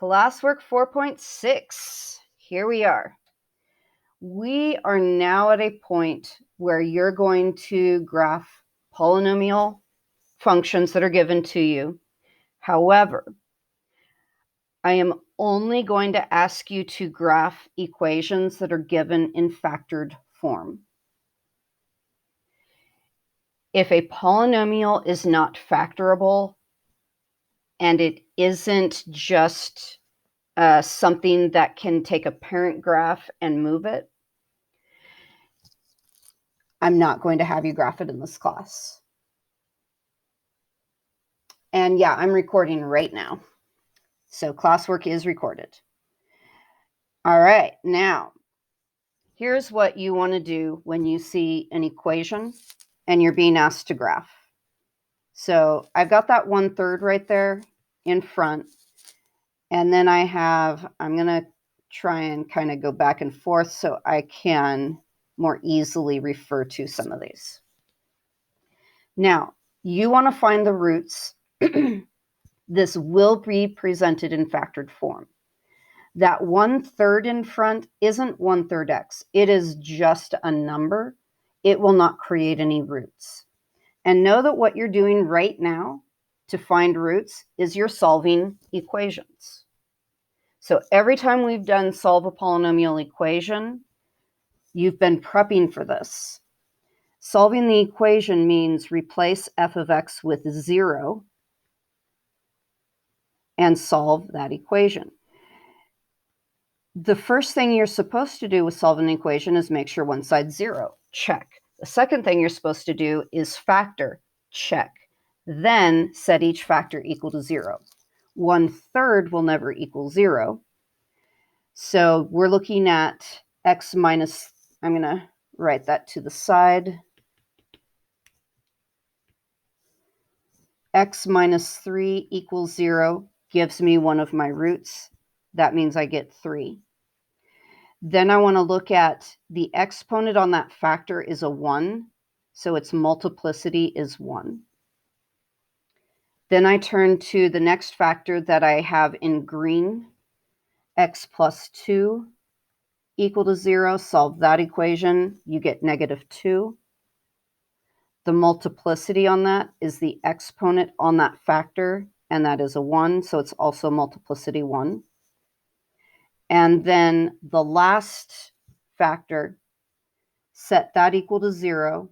Classwork 4.6. Here we are. We are now at a point where you're going to graph polynomial functions that are given to you. However, I am only going to ask you to graph equations that are given in factored form. If a polynomial is not factorable and it isn't just something that can take a parent graph and move it, I'm not going to have you graph it in this class. And yeah, I'm recording right now. So classwork is recorded. All right, now, here's what you want to do when you see an equation and you're being asked to graph. So I've got that 1/3 right there in front. And then I'm going to try and kind of go back and forth so I can more easily refer to some of these. Now, you want to find the roots. This will be presented in factored form. That 1/3 in front isn't 1/3 x. It is just a number. It will not create any roots. And know that what you're doing right now to find roots is you're solving equations. So every time we've done solve a polynomial equation, you've been prepping for this. Solving the equation means replace f of x with 0 and solve that equation. The first thing you're supposed to do with solving an equation is make sure one side's 0. Check. The second thing you're supposed to do is factor. Check. Then set each factor equal to 0. 1/3 will never equal 0. So we're looking at x minus, I'm going to write that to the side. X minus 3 equals 0 gives me one of my roots. That means I get 3. Then I want to look at the exponent on that factor is a 1, so its multiplicity is 1. Then I turn to the next factor that I have in green, x plus 2 equal to 0. Solve that equation, you get -2. The multiplicity on that is the exponent on that factor, and that is a 1, so it's also multiplicity 1. And then the last factor, set that equal to 0.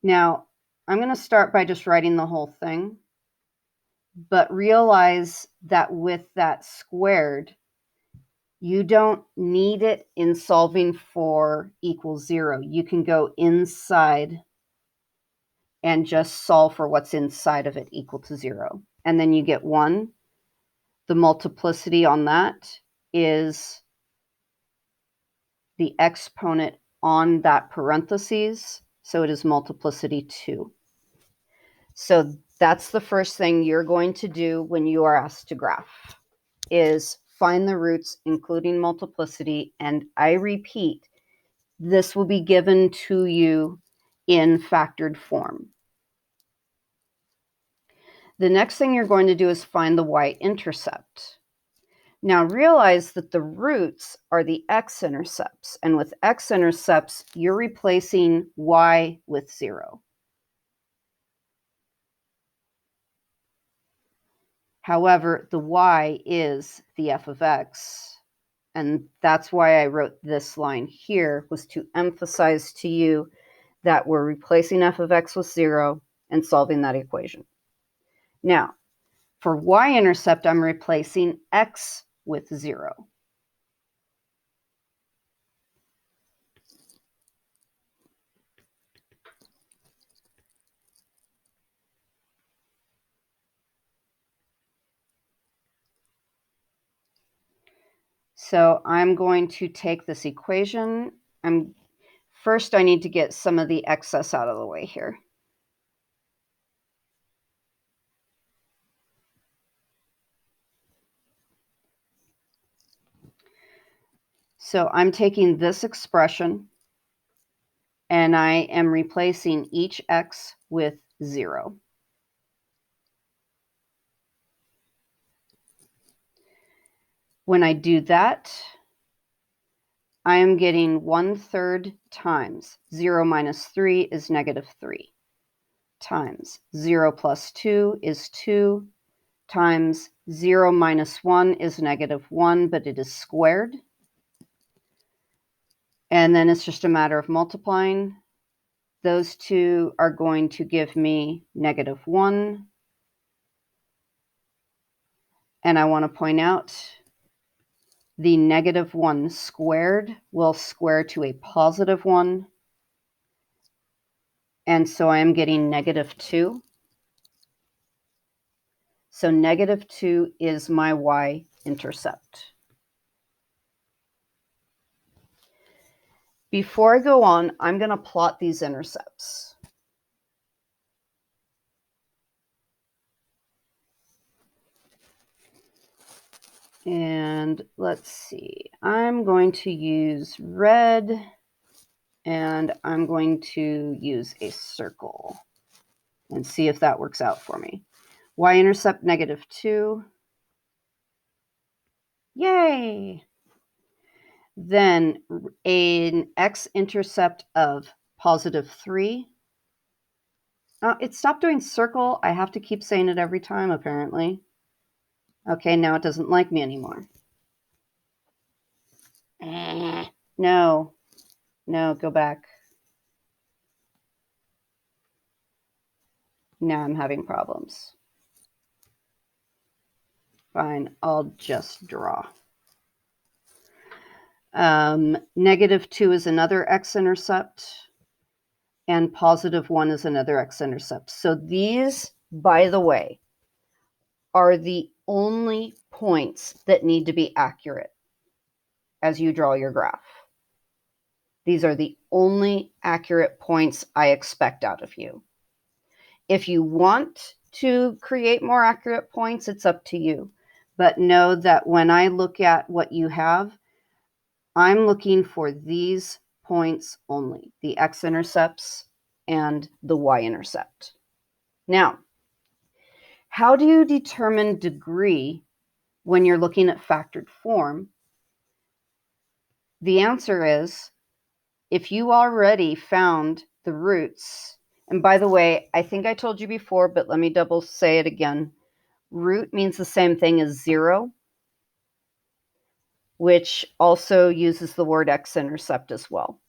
Now, I'm going to start by just writing the whole thing, but realize that with that squared, you don't need it in solving for equals 0. You can go inside and just solve for what's inside of it equal to 0. And then you get 1. The multiplicity on that is the exponent on that parentheses, so it is multiplicity 2. So that's the first thing you're going to do when you are asked to graph, is find the roots, including multiplicity, and I repeat, this will be given to you in factored form. The next thing you're going to do is find the Y-intercept. Now realize that the roots are the X-intercepts, and with X-intercepts, you're replacing Y with 0. However, the Y is the f of x, and that's why I wrote this line here, was to emphasize to you that we're replacing f of x with 0 and solving that equation. Now, for Y-intercept, I'm replacing x with 0. So I'm going to take this equation. First, I need to get some of the excess out of the way here. So I'm taking this expression and I am replacing each x with 0. When I do that, I am getting 1/3 times 0 minus 3 is -3 times 0 plus 2 is 2 times 0 minus 1 is -1, but it is squared. And then it's just a matter of multiplying. Those two are going to give me -1. And I want to point out the -1 squared will square to a +1. And so I am getting -2. So -2 is my y-intercept. Before I go on, I'm going to plot these intercepts. And let's see, I'm going to use red, and I'm going to use a circle and see if that works out for me. Y-intercept -2. Yay! Then an X-intercept of +3. It stopped doing circle. I have to keep saying it every time, apparently. Okay, now it doesn't like me anymore. No, go back. Now I'm having problems. Fine, I'll just draw. -2 is another X-intercept, and +1 is another X-intercept. So these, by the way, are the only points that need to be accurate as you draw your graph. These are the only accurate points I expect out of you. If you want to create more accurate points, it's up to you. But know that when I look at what you have, I'm looking for these points only, the X-intercepts and the Y-intercept. Now, how do you determine degree when you're looking at factored form? The answer is, if you already found the roots, and by the way, I think I told you before, but let me double say it again. Root means the same thing as 0, which also uses the word X-intercept as well.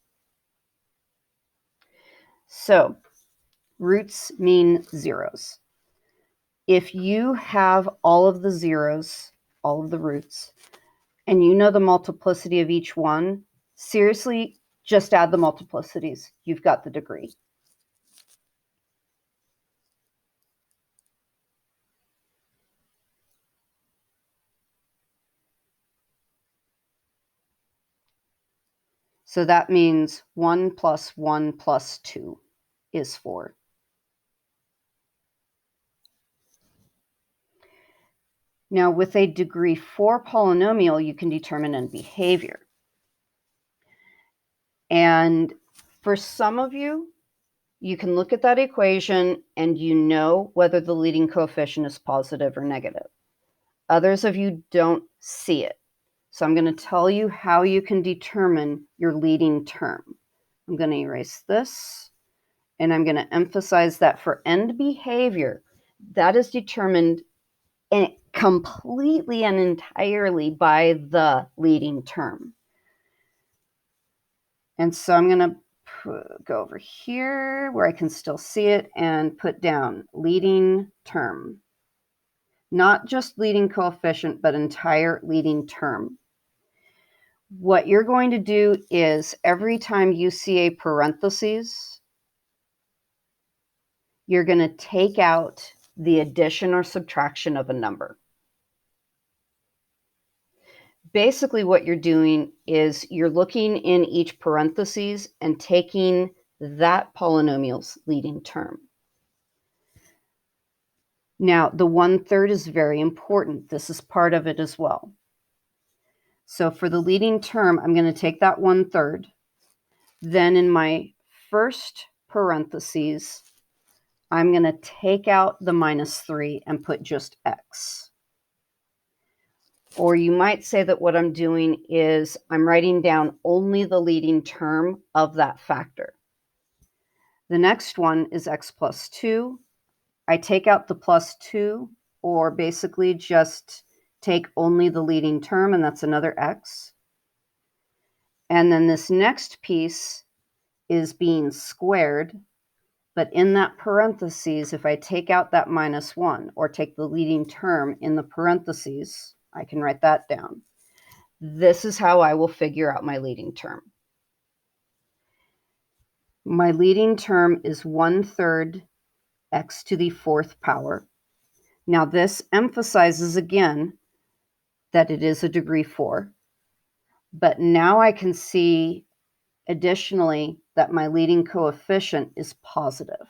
So roots mean zeros. If you have all of the zeros, all of the roots, and you know the multiplicity of each one, seriously, just add the multiplicities. You've got the degree. So that means 1 plus 1 plus 2 is 4. Now, with a degree 4 polynomial, you can determine end behavior. And for some of you, you can look at that equation and you know whether the leading coefficient is positive or negative. Others of you don't see it. So I'm going to tell you how you can determine your leading term. I'm going to erase this, and I'm going to emphasize that for end behavior, that is determined completely and entirely by the leading term. And so I'm going to go over here where I can still see it and put down leading term. Not just leading coefficient, but entire leading term. What you're going to do is every time you see a parentheses, you're going to take out the addition or subtraction of a number. Basically, what you're doing is you're looking in each parentheses and taking that polynomial's leading term. Now, the 1/3 is very important. This is part of it as well. So for the leading term, I'm going to take that 1/3. Then in my first parentheses, I'm going to take out the -3 and put just X. Or you might say that what I'm doing is I'm writing down only the leading term of that factor. The next one is x plus 2. I take out the plus 2, or basically just take only the leading term, and that's another x. And then this next piece is being squared, but in that parentheses, if I take out that minus 1, or take the leading term in the parentheses, I can write that down. This is how I will figure out my leading term. My leading term is 1/3 x to the 4th power. Now this emphasizes again that it is a degree 4, but now I can see additionally that my leading coefficient is positive.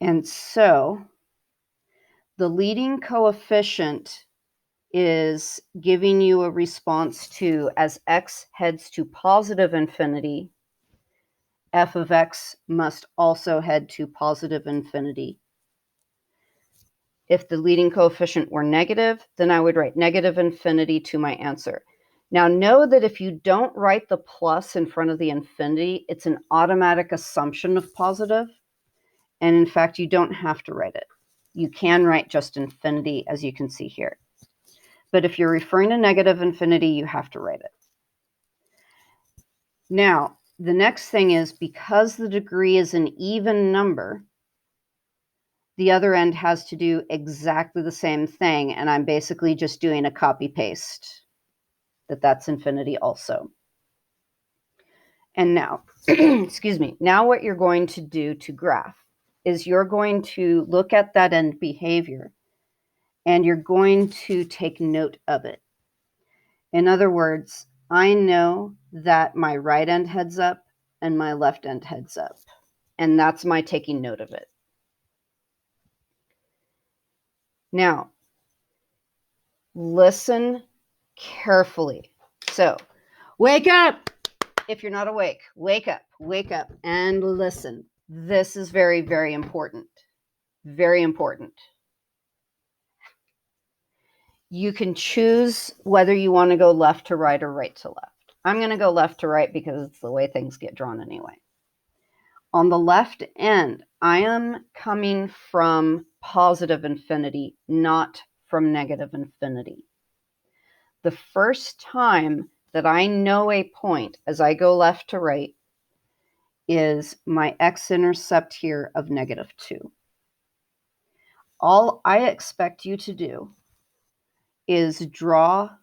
And so the leading coefficient is giving you a response to, as x heads to positive infinity, f of x must also head to positive infinity. If the leading coefficient were negative, then I would write negative infinity to my answer. Now know that if you don't write the plus in front of the infinity, it's an automatic assumption of positive. And in fact, you don't have to write it. You can write just infinity, as you can see here. But if you're referring to negative infinity, you have to write it. Now, the next thing is, because the degree is an even number, the other end has to do exactly the same thing, and I'm basically just doing a copy-paste, that's infinity also. And now, excuse me, now what you're going to do to graph is you're going to look at that end behavior, and you're going to take note of it. In other words, I know that my right end heads up and my left end heads up, and that's my taking note of it. Now, listen carefully. So, wake up! If you're not awake, wake up, and listen. This is very, very important. Very important. You can choose whether you want to go left to right or right to left. I'm going to go left to right because it's the way things get drawn anyway. On the left end, I am coming from positive infinity, not from negative infinity. The first time that I know a point as I go left to right is my X-intercept here of -2. All I expect you to do is draw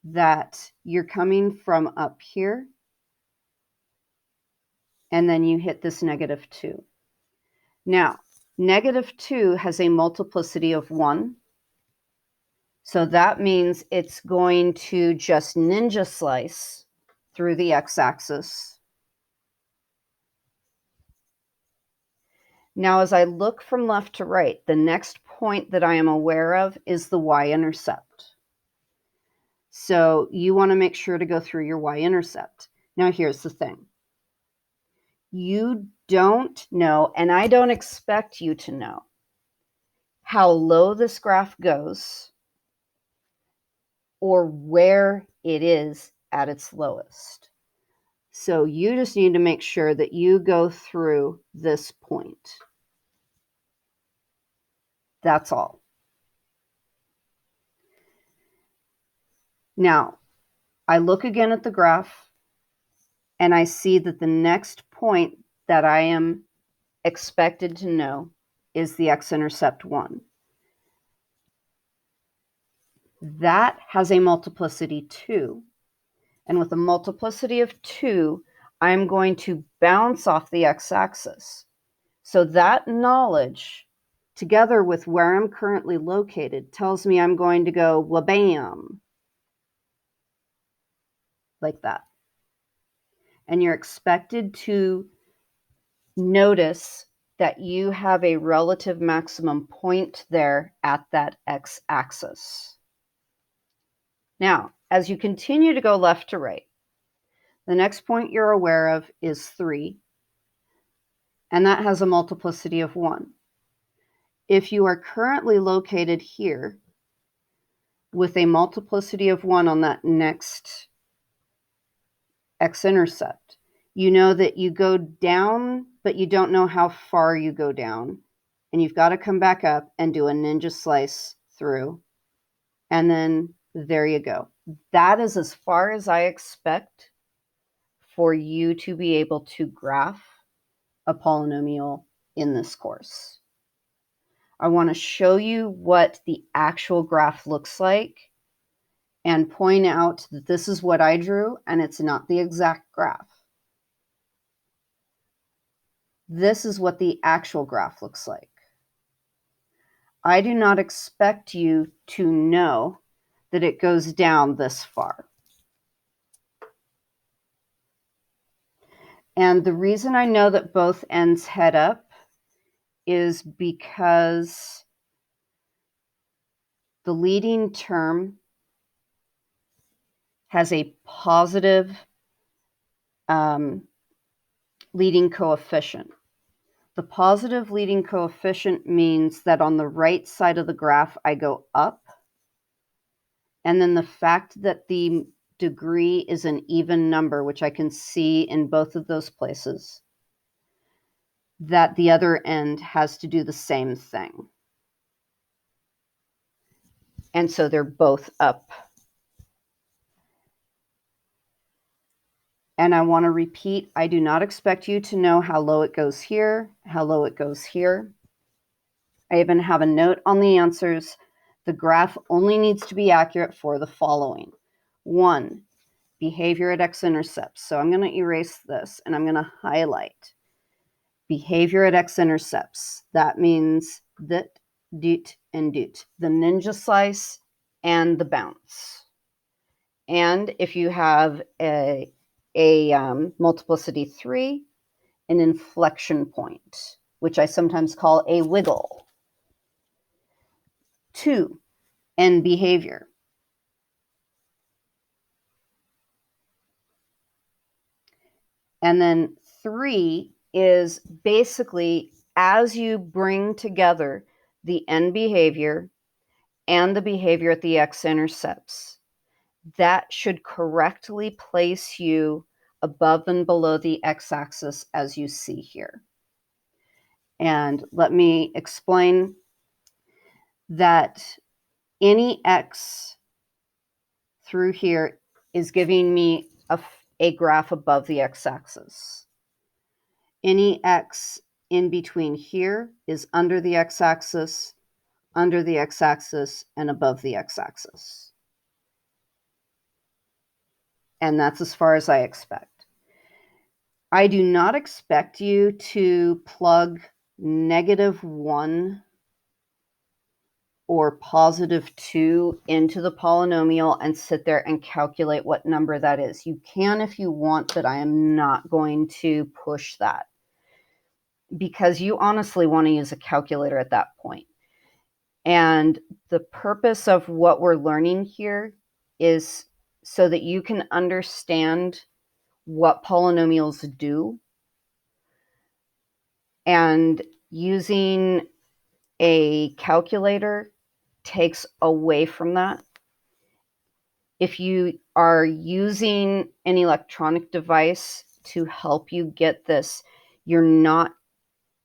that you're coming from up here, and then you hit this -2. Now, -2 has a multiplicity of 1. So that means it's going to just ninja slice through the x-axis. Now, as I look from left to right, the next point that I am aware of is the y-intercept. So you want to make sure to go through your y-intercept. Now, here's the thing. You don't know, and I don't expect you to know, how low this graph goes or where it is at its lowest. So you just need to make sure that you go through this point. That's all. Now, I look again at the graph, and I see that the next point that I am expected to know is the x-intercept 1. That has a multiplicity 2. And with a multiplicity of 2, I'm going to bounce off the x-axis. So that knowledge, together with where I'm currently located, tells me I'm going to go wha-bam, like that. And you're expected to notice that you have a relative maximum point there at that x-axis. Now, as you continue to go left to right, the next point you're aware of is 3. and that has a multiplicity of 1. If you are currently located here with a multiplicity of 1 on that next X-intercept, you know that you go down, but you don't know how far you go down. And you've got to come back up and do a ninja slice through. And then there you go. That is as far as I expect for you to be able to graph a polynomial in this course. I want to show you what the actual graph looks like and point out that this is what I drew and it's not the exact graph. This is what the actual graph looks like. I do not expect you to know that it goes down this far. And the reason I know that both ends head up is because the leading term has a positive leading coefficient. The positive leading coefficient means that on the right side of the graph, I go up. And then the fact that the degree is an even number, which I can see in both of those places, that the other end has to do the same thing. And so they're both up. And I want to repeat, I do not expect you to know how low it goes here, how low it goes here. I even have a note on the answers. The graph only needs to be accurate for the following. 1, behavior at X-intercepts. So I'm going to erase this and I'm going to highlight behavior at X-intercepts. That means that, doot, and doot. The ninja slice and the bounce. And if you have a multiplicity 3, an inflection point, which I sometimes call a wiggle. 2, end behavior. And then 3 is basically as you bring together the end behavior and the behavior at the X-intercepts, that should correctly place you above and below the x-axis as you see here. And let me explain that any x through here is giving me a graph above the x-axis. Any x in between here is under the x-axis, and above the x-axis. And that's as far as I expect. I do not expect you to plug -1 or +2 into the polynomial and sit there and calculate what number that is. You can if you want, but I am not going to push that because you honestly want to use a calculator at that point. And the purpose of what we're learning here is so that you can understand what polynomials do, and using a calculator takes away from that. If you are using an electronic device to help you get this, you're not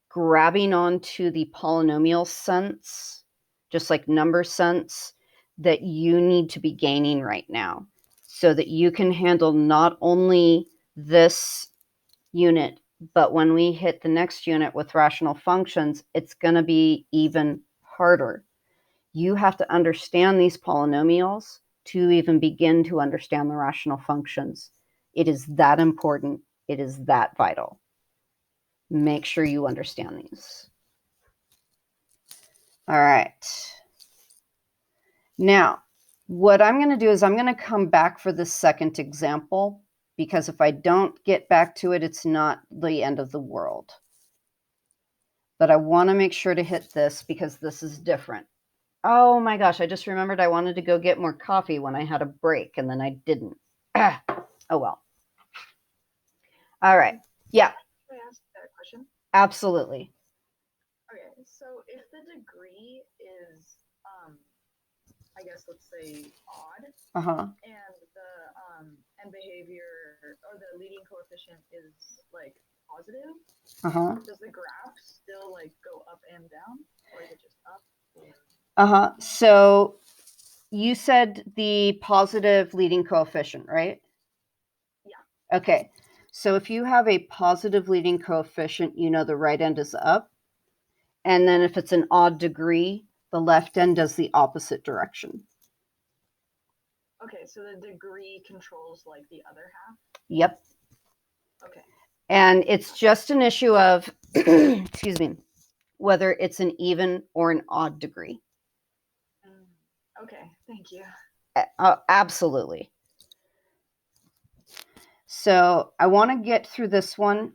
grabbing onto the polynomial sense, just like number sense, that you need to be gaining right now so that you can handle not only this unit, but when we hit the next unit with rational functions, it's going to be even harder. You have to understand these polynomials to even begin to understand the rational functions. It is that important. It is that vital. Make sure you understand these. All right. Now, what I'm going to do is I'm going to come back for the second example, because if I don't get back to it, it's not the end of the world. But I want to make sure to hit this because this is different. Oh my gosh, I just remembered I wanted to go get more coffee when I had a break, and then I didn't. Oh well. All right. Yeah. Can I ask that question? Absolutely. Okay, so if the degree is, I guess let's say odd, and the and behavior or the leading coefficient is like positive, does the graph still like go up and down, or is it just up? Or... So you said the positive leading coefficient, right? Yeah. Okay. So if you have a positive leading coefficient, you know the right end is up. And then if it's an odd degree, the left end does the opposite direction. Okay, so the degree controls like the other half? Yep. Okay. And it's just an issue of, excuse me, whether it's an even or an odd degree. Okay, thank you. Absolutely. So I want to get through this one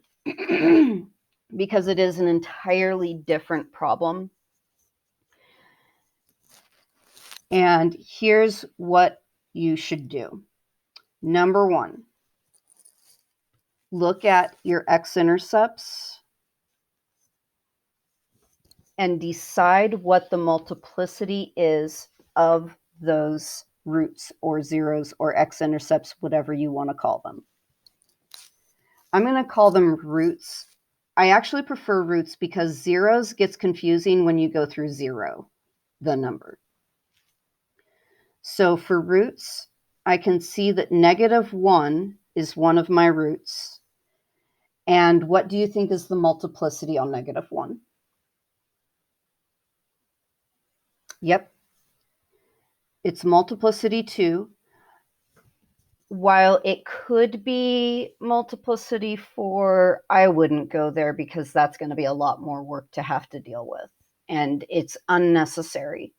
because it is an entirely different problem. And here's what you should do. Number one, look at your X-intercepts and decide what the multiplicity is of those roots or zeros or X-intercepts, whatever you want to call them. I'm going to call them roots. I actually prefer roots because zeros gets confusing when you go through zero, the number. So for roots, I can see that -1 is one of my roots. And what do you think is the multiplicity on -1? Yep. It's multiplicity 2. While it could be multiplicity 4, I wouldn't go there because that's going to be a lot more work to have to deal with. And it's unnecessary.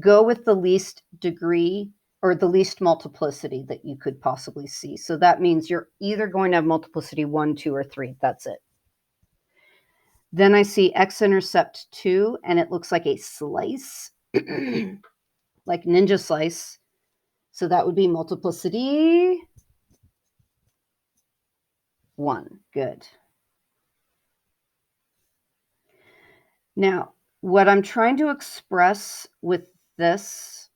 Go with the least degree or the least multiplicity that you could possibly see. So that means you're either going to have multiplicity 1, 2, or 3. That's it. Then I see X-intercept 2, and it looks like a slice, like ninja slice. So that would be multiplicity 1. Good. Now, what I'm trying to express with this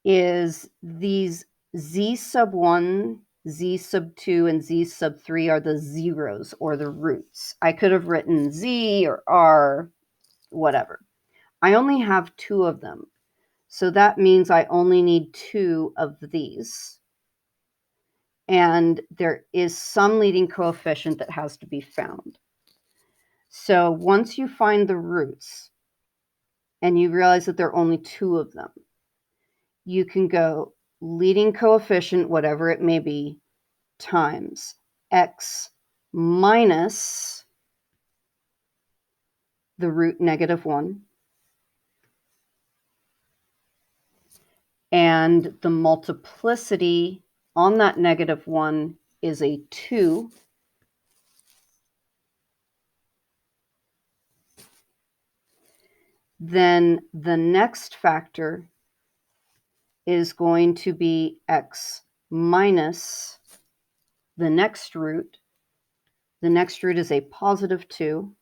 is these z sub 1, z sub 2, and z sub 3 are the zeros or the roots. I could have written z or r, whatever. I only have 2 of them. So that means I only need 2 of these. And there is some leading coefficient that has to be found. So once you find the roots and you realize that there are only 2 of them, you can go leading coefficient, whatever it may be, times x minus the root -1. And the multiplicity on that -1 is a 2. Then the next factor is going to be x minus the next root. The next root is a positive 2.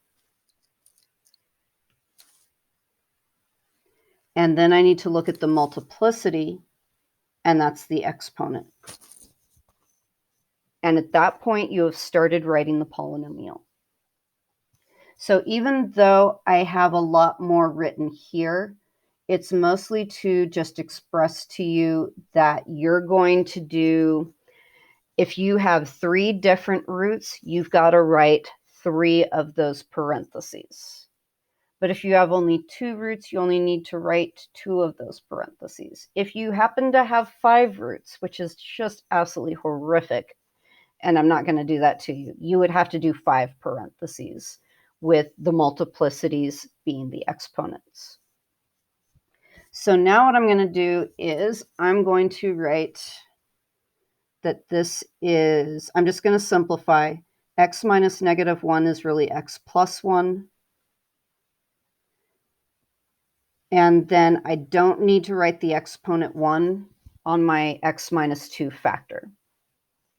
And then I need to look at the multiplicity, and that's the exponent. And at that point, you have started writing the polynomial. So even though I have a lot more written here, it's mostly to just express to you that you're going to do, if you have 3 different roots, you've got to write 3 of those parentheses. But if you have only 2 roots, you only need to write 2 of those parentheses. If you happen to have 5 roots, which is just absolutely horrific, and I'm not going to do that to you, you would have to do 5 parentheses with the multiplicities being the exponents. So now what I'm going to do is I'm going to write that this is, I'm just going to simplify. X minus -1 is really x plus 1. And then I don't need to write the exponent 1 on my x minus 2 factor.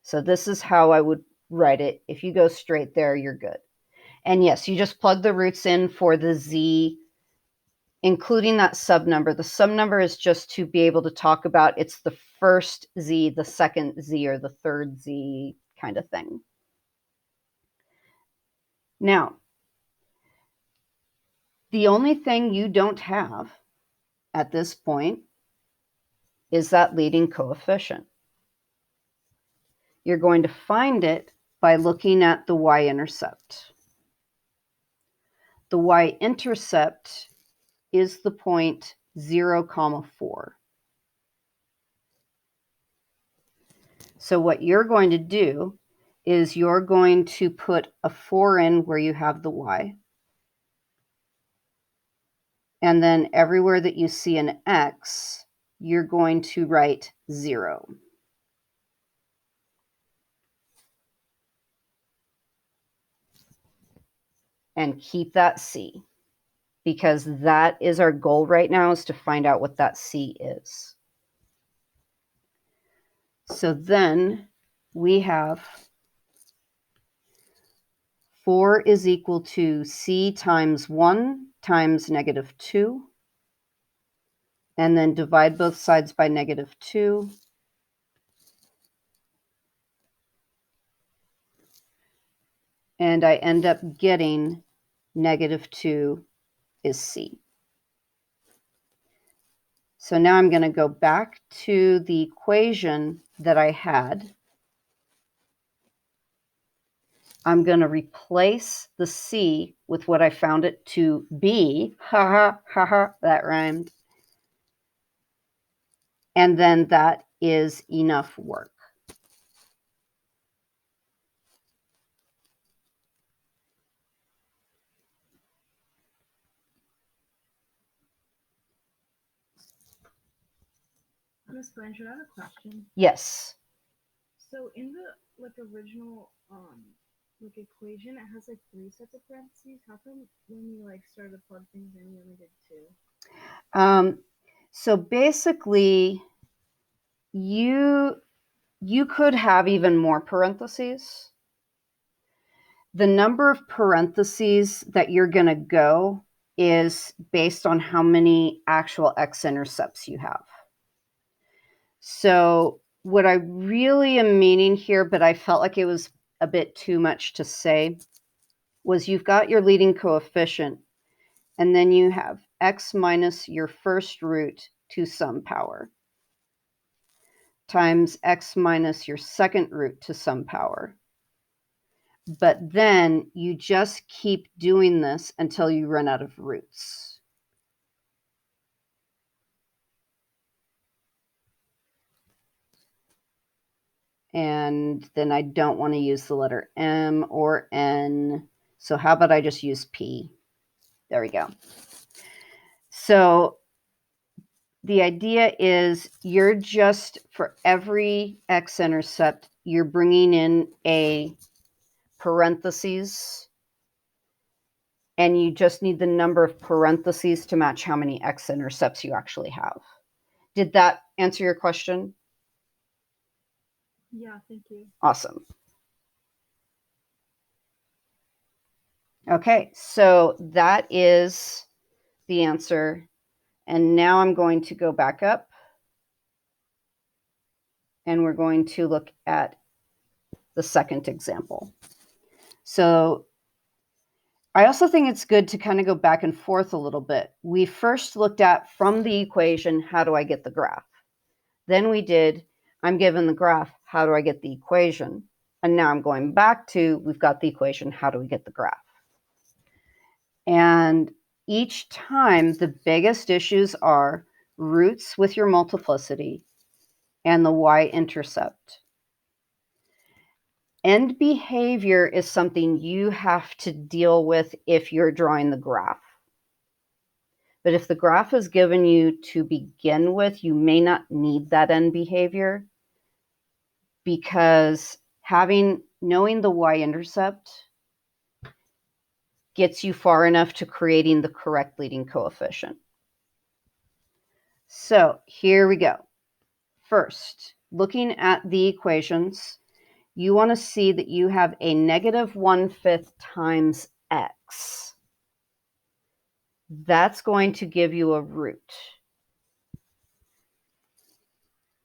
So this is how I would write it. If you go straight there, you're good. And yes, you just plug the roots in for the z, including that subnumber. The subnumber is just to be able to talk about it's the first z, the second z, or the third z kind of thing. Now, the only thing you don't have at this point is that leading coefficient. You're going to find it by looking at the Y-intercept. The Y-intercept is the point 0, 4. So what you're going to do is you're going to put a 4 in where you have the Y. And then everywhere that you see an X, you're going to write 0. And keep that C, because that is our goal right now, is to find out what that C is. So then we have 4 is equal to C times 1 times -2. And then divide both sides by -2. And I end up getting -2 is C. So now I'm going to go back to the equation that I had. I'm going to replace the C with what I found it to be. Ha ha, ha ha, that rhymed. And then that is enough work. Miss Blanchard, I have a question. Yes. So in the original equation, it has 3 sets of parentheses. How come when you started to plug things in, you only did 2? So basically, you could have even more parentheses. The number of parentheses that you're going to go is based on how many actual X-intercepts you have. So what I really am meaning here, but I felt like it was a bit too much to say, was you've got your leading coefficient, and then you have X minus your first root to some power times X minus your second root to some power. But then you just keep doing this until you run out of roots. And then I don't want to use the letter M or N. So how about I just use P? There we go. So the idea is you're just, for every X-intercept, you're bringing in a parentheses, and you just need the number of parentheses to match how many X-intercepts you actually have. Did that answer your question? Yeah, thank you. Awesome. Okay, so that is the answer. And now I'm going to go back up, and we're going to look at the second example. So I also think it's good to kind of go back and forth a little bit. We first looked at, from the equation, how do I get the graph? Then we did, I'm given the graph, how do I get the equation? And now I'm going back to, we've got the equation, how do we get the graph? And each time, the biggest issues are roots with your multiplicity and the Y-intercept. End behavior is something you have to deal with if you're drawing the graph. But if the graph is given you to begin with, you may not need that end behavior, because knowing the Y-intercept gets you far enough to creating the correct leading coefficient. So here we go. First, looking at the equations, you want to see that you have a negative 1/5 times x. That's going to give you a root.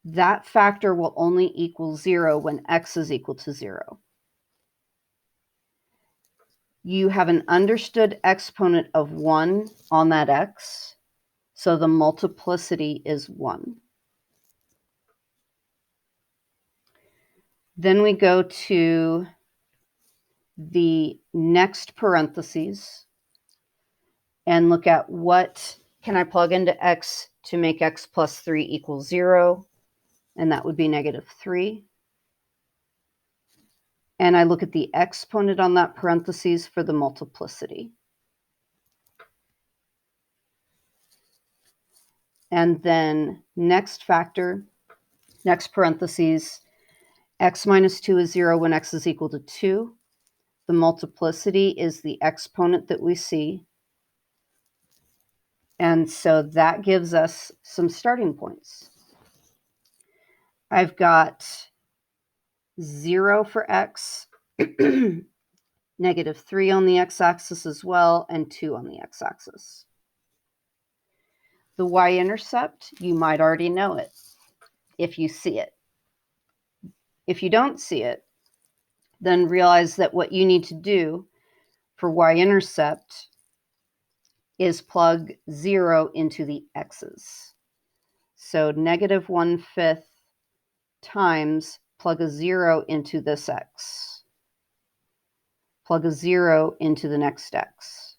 That factor will only equal 0 when x is equal to 0. You have an understood exponent of 1 on that x, so the multiplicity is 1. Then we go to the next parentheses and look at what can I plug into x to make x plus 3 equal 0, and that would be negative 3. And I look at the exponent on that parentheses for the multiplicity. And then next factor, next parentheses, x minus 2 is 0 when x is equal to 2. The multiplicity is the exponent that we see. And so that gives us some starting points. I've got 0 for x, negative 3 on the x-axis as well, and 2 on the x-axis. The y-intercept, you might already know it if you see it. If you don't see it, then realize that what you need to do for y-intercept is plug 0 into the x's. So negative 1/5 times plug a 0 into this x. Plug a 0 into the next x.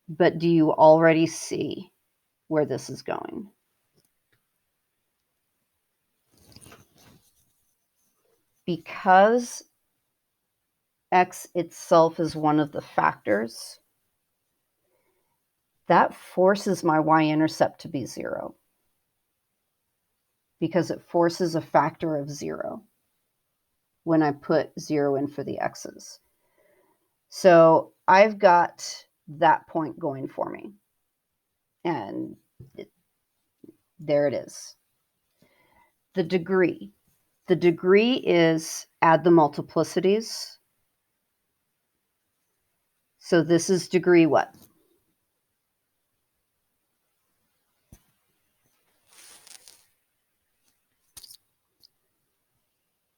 But do you already see where this is going? Because x itself is one of the factors, that forces my y-intercept to be 0. Because it forces a factor of 0 when I put 0 in for the x's. So I've got that point going for me. And there it is. The degree. The degree is add the multiplicities. So this is degree what?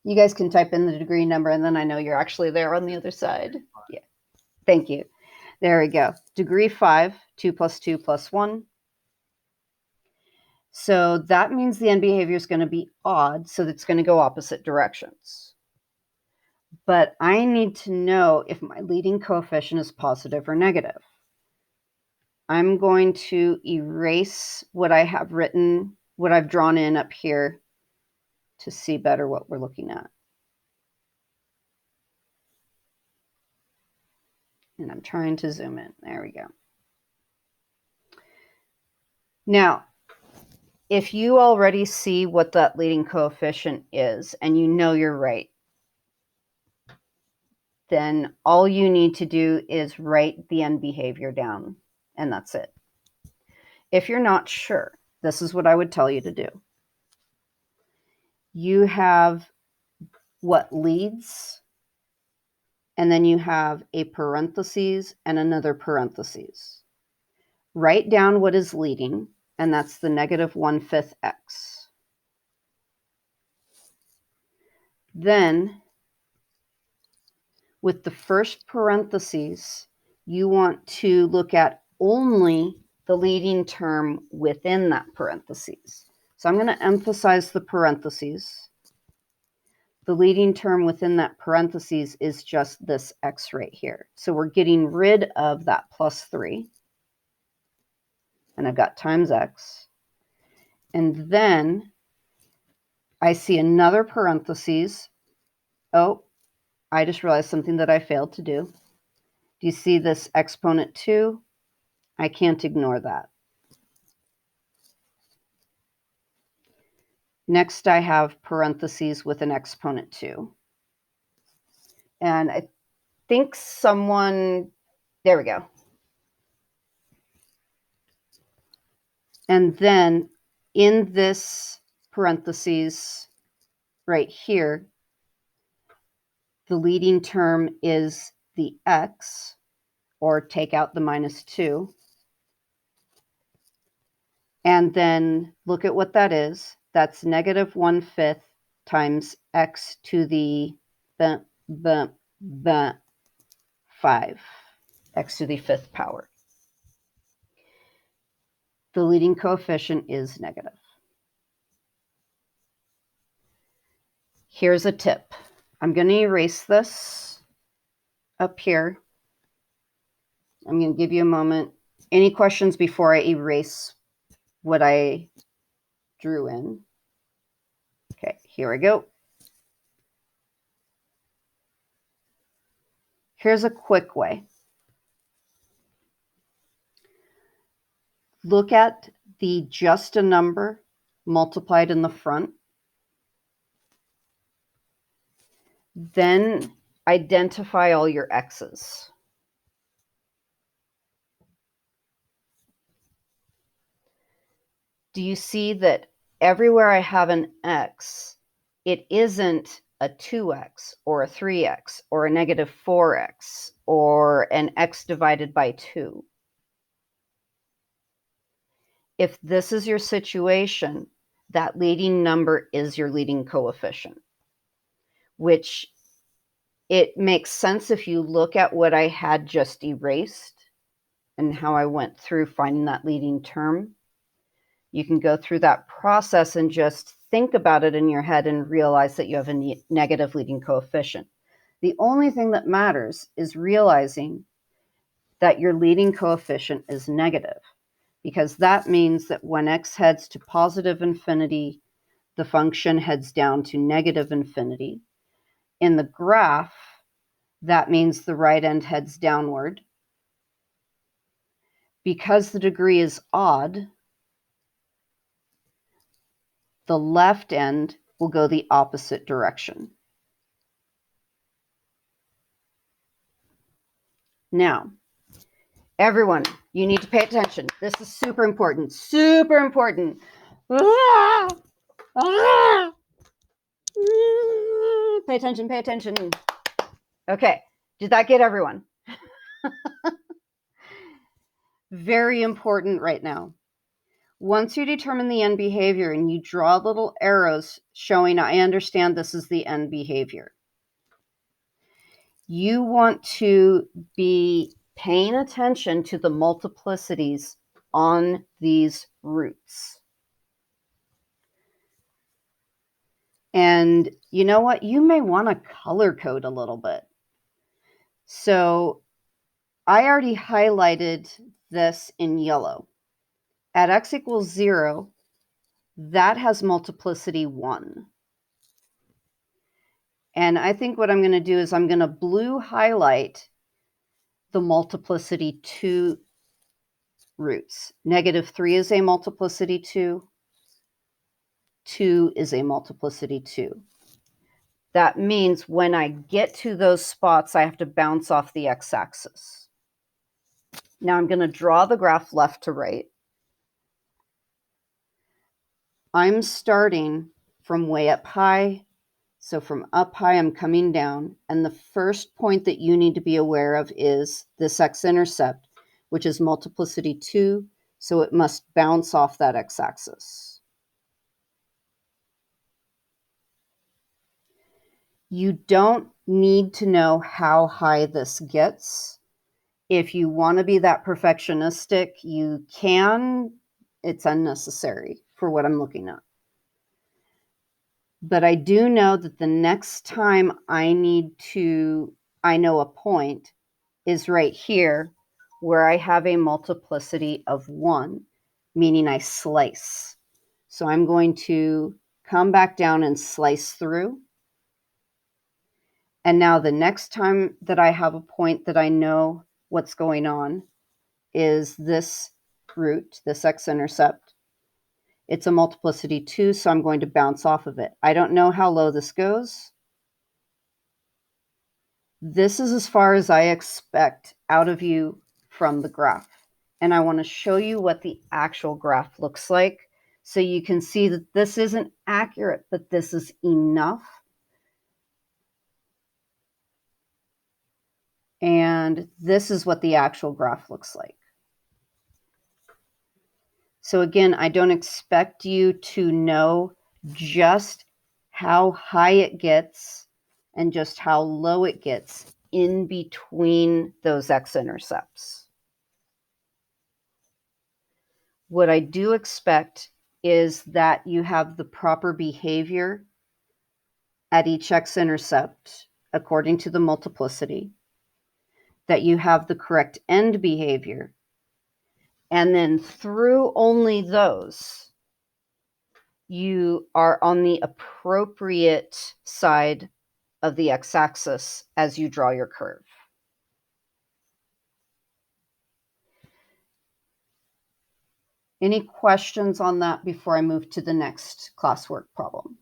You guys can type in the degree number, and then I know you're actually there on the other side. Yeah. Thank you. There we go. Degree 5, 2 plus 2 plus 1. So that means the end behavior is going to be odd, so it's going to go opposite directions. But I need to know if my leading coefficient is positive or negative. I'm going to erase what I have written, what I've drawn in up here to see better what we're looking at. And I'm trying to zoom in. There we go. Now, if you already see what that leading coefficient is and you know you're right, then all you need to do is write the end behavior down, and that's it. If you're not sure, this is what I would tell you to do. You have what leads, and then you have a parentheses and another parentheses. Write down what is leading, and that's the negative 1/5 x. Then, with the first parentheses, you want to look at only the leading term within that parentheses. So I'm going to emphasize the parentheses. The leading term within that parentheses is just this x right here. So we're getting rid of that plus 3. And I've got times x. And then I see another parentheses. Oh, I just realized something that I failed to do. Do you see this exponent 2? I can't ignore that. Next, I have parentheses with an exponent 2. And I think someone, there we go. And then in this parentheses right here, The leading term is the x, or take out the minus 2. And then look at what that is. That's negative 1/5 times x to the 5, x to the 5th power. The leading coefficient is negative. Here's a tip. I'm going to erase this up here. I'm going to give you a moment. Any questions before I erase what I drew in? Okay, here we go. Here's a quick way. Look at the just a number multiplied in the front. Then identify all your x's. Do you see that everywhere I have an x, it isn't a 2x or a 3x or a negative 4x or an x divided by 2? If this is your situation, that leading number is your leading coefficient, which it makes sense if you look at what I had just erased and how I went through finding that leading term. You can go through that process and just think about it in your head and realize that you have a negative leading coefficient. The only thing that matters is realizing that your leading coefficient is negative, because that means that when x heads to positive infinity, the function heads down to negative infinity. In the graph, that means the right end heads downward. Because the degree is odd, the left end will go the opposite direction. Now, everyone, you need to pay attention. This is super important. Super important. Pay attention, pay attention. Okay, did that get everyone? Very important right now. Once you determine the end behavior and you draw little arrows showing I understand this is the end behavior, you want to be paying attention to the multiplicities on these roots. And you know what? You may want to color code a little bit. So I already highlighted this in yellow. At x equals 0, that has multiplicity 1. And I think what I'm going to do is I'm going to blue highlight the multiplicity 2 roots. Negative 3 is a multiplicity 2. 2 is a multiplicity 2. That means when I get to those spots, I have to bounce off the x-axis. Now I'm going to draw the graph left to right. I'm starting from way up high. So from up high, I'm coming down. And the first point that you need to be aware of is this x-intercept, which is multiplicity 2. So it must bounce off that x-axis. You don't need to know how high this gets. If you want to be that perfectionistic, you can. It's unnecessary for what I'm looking at. But I do know that the next time I know a point is right here where I have a multiplicity of 1, meaning I slice. So I'm going to come back down and slice through. And now the next time that I have a point that I know what's going on is this root, this x-intercept. It's a multiplicity 2, so I'm going to bounce off of it. I don't know how low this goes. This is as far as I expect out of you from the graph. And I want to show you what the actual graph looks like so you can see that this isn't accurate, but this is enough And this is what the actual graph looks like. So again, I don't expect you to know just how high it gets and just how low it gets in between those x-intercepts. What I do expect is that you have the proper behavior at each x-intercept according to the multiplicity, that you have the correct end behavior, and then through only those, you are on the appropriate side of the x-axis as you draw your curve. Any questions on that before I move to the next classwork problem?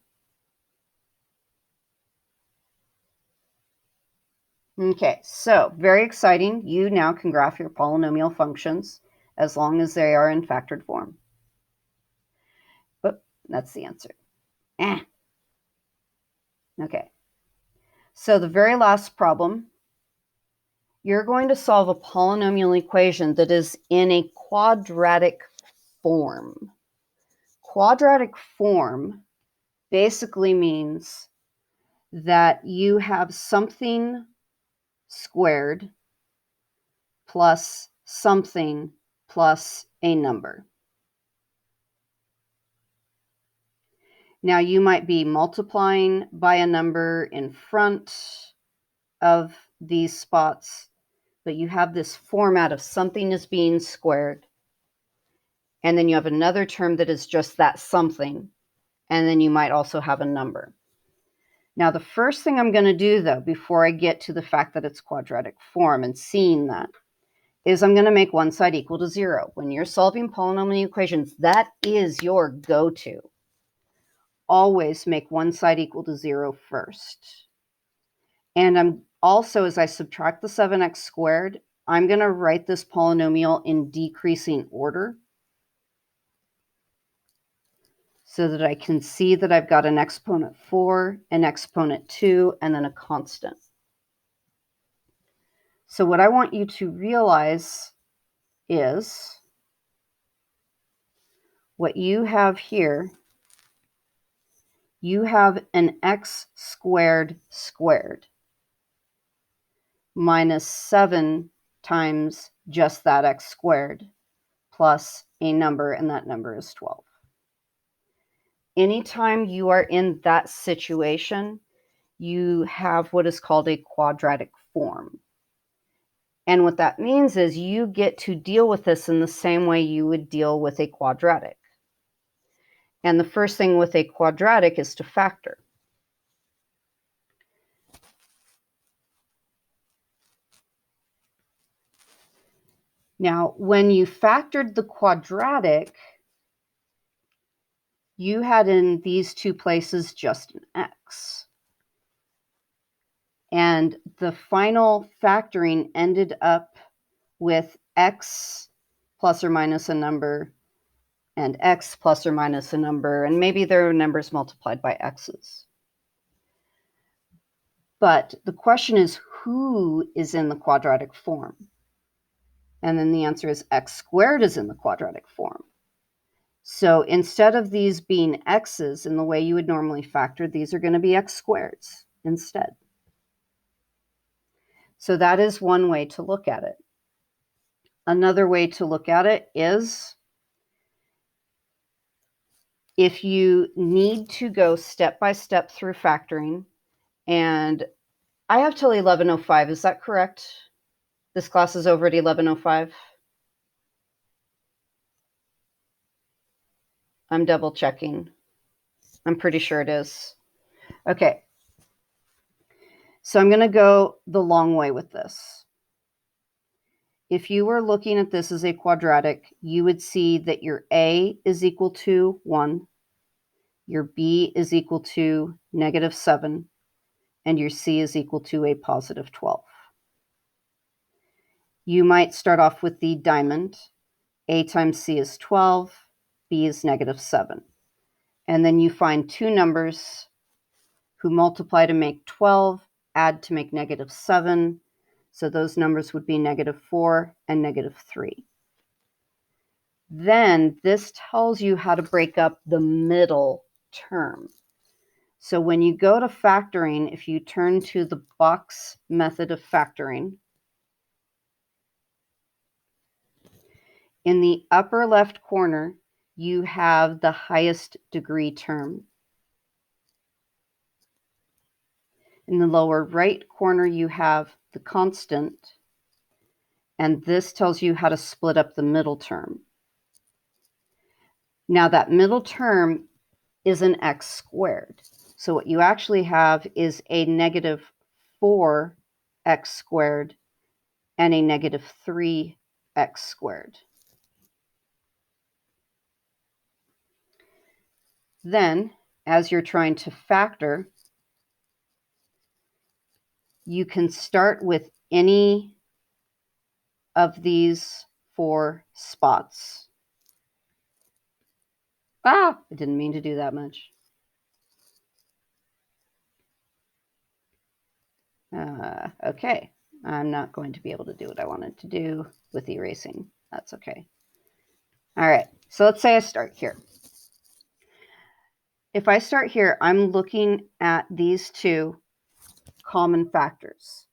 Okay, so very exciting. You now can graph your polynomial functions as long as they are in factored form. But that's the answer. Okay, so the very last problem, you're going to solve a polynomial equation that is in a quadratic form. Quadratic form basically means that you have something squared plus something plus a number. Now you might be multiplying by a number in front of these spots, but you have this format of something is being squared, and then you have another term that is just that something, and then you might also have a number. Now the first thing I'm going to do though, before I get to the fact that it's quadratic form and seeing that, is I'm going to make one side equal to 0. When you're solving polynomial equations, that is your go-to. Always make one side equal to 0 first. And I'm also, as I subtract the 7x squared, I'm going to write this polynomial in decreasing order so that I can see that I've got an exponent 4, an exponent 2, and then a constant. So what I want you to realize is what you have here, you have an x squared squared minus 7 times just that x squared plus a number, and that number is 12. Anytime you are in that situation, you have what is called a quadratic form. And what that means is you get to deal with this in the same way you would deal with a quadratic. And the first thing with a quadratic is to factor. Now, when you factored the quadratic, you had in these two places just an x. And the final factoring ended up with x plus or minus a number and x plus or minus a number, and maybe there are numbers multiplied by x's. But the question is, who is in the quadratic form? And then the answer is x squared is in the quadratic form. So instead of these being x's in the way you would normally factor, these are going to be x squareds instead. So that is one way to look at it. Another way to look at it is if you need to go step by step through factoring, and I have till 11:05, is that correct? This class is over at 11:05? I'm double checking. I'm pretty sure it is. Okay. So I'm going to go the long way with this. If you were looking at this as a quadratic, you would see that your a is equal to 1, your b is equal to -7, and your c is equal to a positive 12. You might start off with the diamond. A times c is 12, b is -7. And then you find two numbers who multiply to make 12, add to make -7. So those numbers would be -4 and -3. Then this tells you how to break up the middle term. So when you go to factoring, if you turn to the box method of factoring, in the upper left corner, you have the highest degree term. In the lower right corner, you have the constant, and this tells you how to split up the middle term. Now that middle term is an x squared. So what you actually have is a -4x squared and a -3x squared. Then, as you're trying to factor, you can start with any of these 4 spots. I didn't mean to do that much. Okay, I'm not going to be able to do what I wanted to do with erasing. That's okay. All right, so let's say I start here. If I start here, I'm looking at these 2 common factors.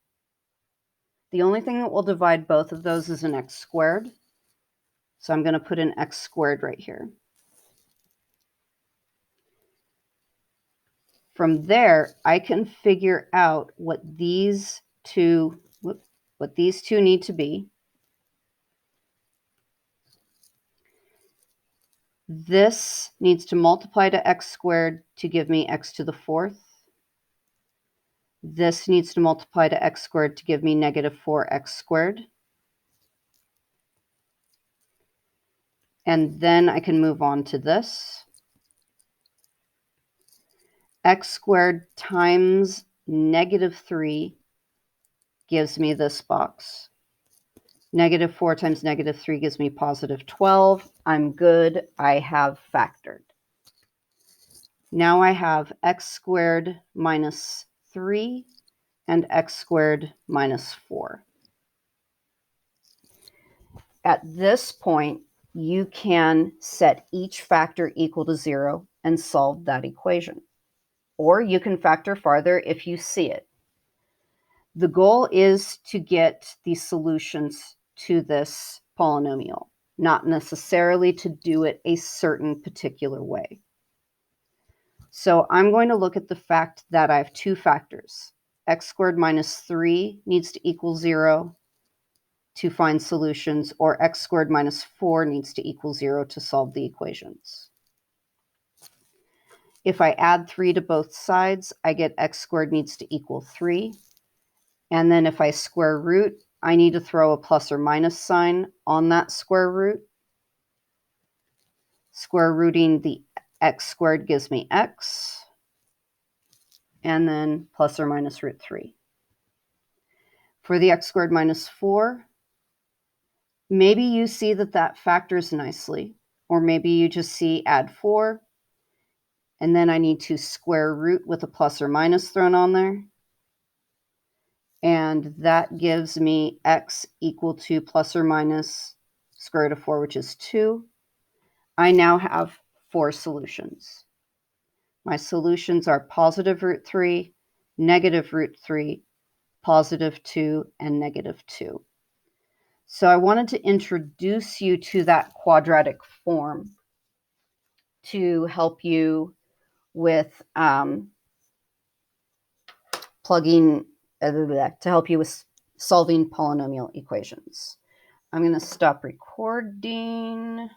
The only thing that will divide both of those is an x squared. So I'm going to put an x squared right here. From there, I can figure out what these two need to be. This needs to multiply to x squared to give me x to the 4th. This needs to multiply to x squared to give me -4x squared. And then I can move on to this. X squared times -3 gives me this box. -4 times -3 gives me +12. I'm good. I have factored. Now I have x squared minus 3 and x squared minus 4. At this point, you can set each factor equal to 0 and solve that equation. Or you can factor farther if you see it. The goal is to get the solutions to this polynomial, not necessarily to do it a certain particular way. So I'm going to look at the fact that I have 2 factors. X squared minus 3 needs to equal 0 to find solutions, or x squared minus 4 needs to equal 0 to solve the equations. If I add 3 to both sides, I get x squared needs to equal 3. And then if I square root, I need to throw a plus or minus sign on that square root. Square rooting the x squared gives me x. And then plus or minus root 3. For the x squared minus 4, maybe you see that that factors nicely, or maybe you just see add 4, and then I need to square root with a plus or minus thrown on there. And that gives me x equal to plus or minus square root of 4, which is 2. I now have 4 solutions. My solutions are positive root 3, negative root 3, positive 2, and negative 2. So I wanted to introduce you to that quadratic form to help you with solving polynomial equations. I'm going to stop recording.